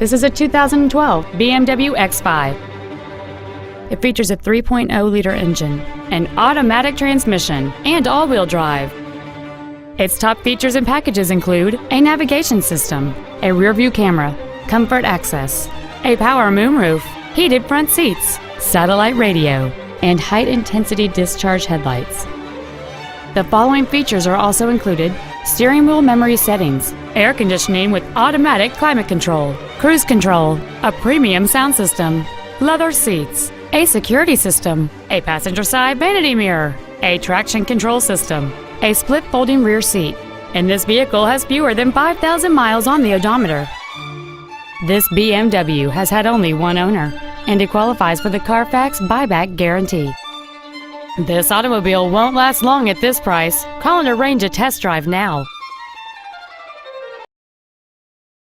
This is a 2012 BMW X5. It features a 3.0-liter engine, an automatic transmission, and all-wheel drive. Its top features and packages include a navigation system, a rear-view camera, comfort access, a power moonroof, heated front seats, satellite radio, and high-intensity discharge headlights. The following features are also included: steering wheel memory settings, air conditioning with automatic climate control, cruise control, a premium sound system, leather seats, a security system, a passenger side vanity mirror, a traction control system, a split folding rear seat, and this vehicle has fewer than 5,000 miles on the odometer. This BMW has had only one owner, and it qualifies for the Carfax buyback guarantee. This automobile won't last long at this price. Call and arrange a test drive now.